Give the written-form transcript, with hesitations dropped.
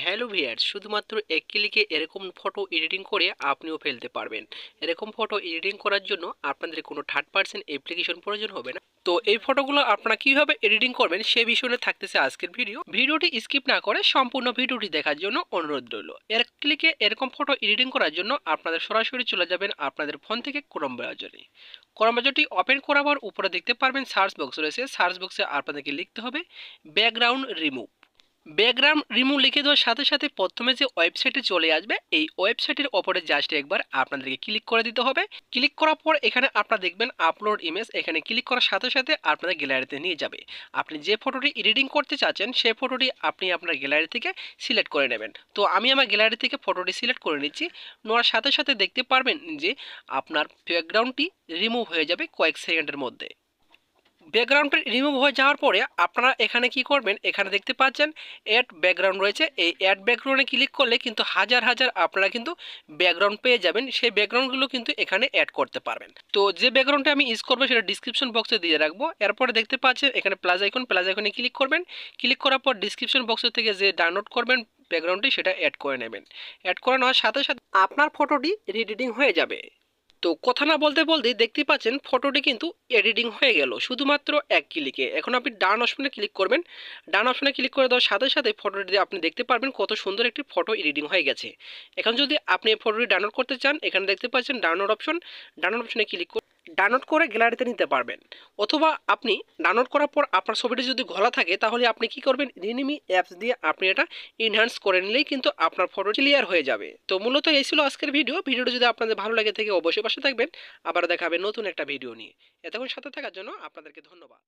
Hello viewers, শুধুমাত্র এক ক্লিকে এরকম ফটো এডিটিং করে আপনিও ফেলতে পারবেন। এরকম ফটো এডিটিং করার জন্য আপনাদের কোনো থার্ড পার্সন অ্যাপ্লিকেশন প্রয়োজন হবে না। তো এই ফটোগুলো আপনারা কিভাবে এডিটিং করবেন সে বিষয়ে থাকতেছে আজকের ভিডিওটি স্কিপ না করে সম্পূর্ণ ভিডিওটি দেখার জন্য অনুরোধ রইল। এক ক্লিকে এরকম ফটো এডিটিং করার জন্য আপনাদের সরাসরি চলে যাবেন আপনাদের ফোন থেকে ক্রোম ব্রাউজারে। ক্রোম ব্রাউজারটি ওপেন করার উপরে দেখতে পারবেন সার্চ বক্স রয়েছে। সার্চ বক্সে আপনাদেরকে লিখতে হবে ব্যাকগ্রাউন্ড রিমুভ। ব্যাকগ্রাউন্ড রিমুভ লিখে দেওয়ার সাথে সাথে প্রথমে যে ওয়েবসাইটে চলে আসবে, এই ওয়েবসাইটের ওপরে জাস্ট একবার আপনাদেরকে ক্লিক করে দিতে হবে। ক্লিক করার পর এখানে আপনারা দেখবেন আপলোড ইমেজ। এখানে ক্লিক করার সাথে সাথে আপনাদের গ্যালারিতে নিয়ে যাবে। আপনি যে ফটোটি এডিটিং করতে চাচ্ছেন সেই ফটোটি আপনি আপনার গ্যালারি থেকে সিলেক্ট করে নেবেন। তো আমি আমার গ্যালারি থেকে ফটোটি সিলেক্ট করে নিচ্ছি। নেওয়ার সাথে সাথে দেখতে পারবেন যে আপনার ব্যাকগ্রাউন্ডটি রিমুভ হয়ে যাবে কয়েক সেকেন্ডের মধ্যে। ব্যাকগ্রাউন্ডটা রিমুভ হয়ে যাওয়ার পরে আপনারা এখানে কি করবেন, এখানে দেখতে পাচ্ছেন অ্যাড ব্যাকগ্রাউন্ড রয়েছে। এই অ্যাড ব্যাকগ্রাউন্ডে ক্লিক করলে কিন্তু হাজার হাজার আপনারা কিন্তু ব্যাকগ্রাউন্ড পেয়ে যাবেন। সেই ব্যাকগ্রাউন্ডগুলো কিন্তু এখানে অ্যাড করতে পারবেন। তো যে ব্যাকগ্রাউন্ডটা আমি ইউজ করবো সেটা ডিসক্রিপশন বক্সে দিয়ে রাখবো। এরপরে দেখতে পাচ্ছেন এখানে প্লাস আইকনে ক্লিক করবেন। ক্লিক করার পর ডিসক্রিপশন বক্স থেকে যে ডাউনলোড করবেন ব্যাকগ্রাউন্ডটি সেটা অ্যাড করে নেবেন। অ্যাড করে নেওয়ার সাথে সাথে আপনার ফটোটি এডিটিং হয়ে যাবে। তো কথা না বলতে বলতেই দেখতে পাচ্ছেন ফটোটি কিন্তু এডিটিং হয়ে গেল শুধুমাত্র এক ক্লিকে। এখন আপনি ডান অপশনে ক্লিক করবেন। ডান অপশনে ক্লিক করে দেওয়ার সাথে সাথে ফটোটি আপনি দেখতে পারবেন কত সুন্দর একটি ফটো এডিটিং হয়ে গেছে। এখন যদি আপনি এই ফটোটি ডাউনলোড করতে চান, এখানে দেখতে পাচ্ছেন ডাউনলোড অপশন। ডাউনলোড অপশনে ক্লিক করে ডাউনলোড করে গ্যালারিতে নিতে পারবেন। অথবা আপনি ডাউনলোড করার পর আপনার ছবিটি যদি ঘোলা থাকে তাহলে আপনি কি করবেন, রিনিমি অ্যাপস দিয়ে আপনি এটা ইনহ্যান্স করে নিলেই কিন্তু আপনার ফটো ক্লিয়ার হয়ে যাবে। তো মূলত এই ছিল আজকের ভিডিওটি যদি আপনাদের ভালো লাগে থাকে অবশ্যই পাশে থাকবেন। আবার দেখা হবে নতুন একটা ভিডিও নিয়ে। এতক্ষণ সাথে থাকার জন্য আপনাদেরকে ধন্যবাদ।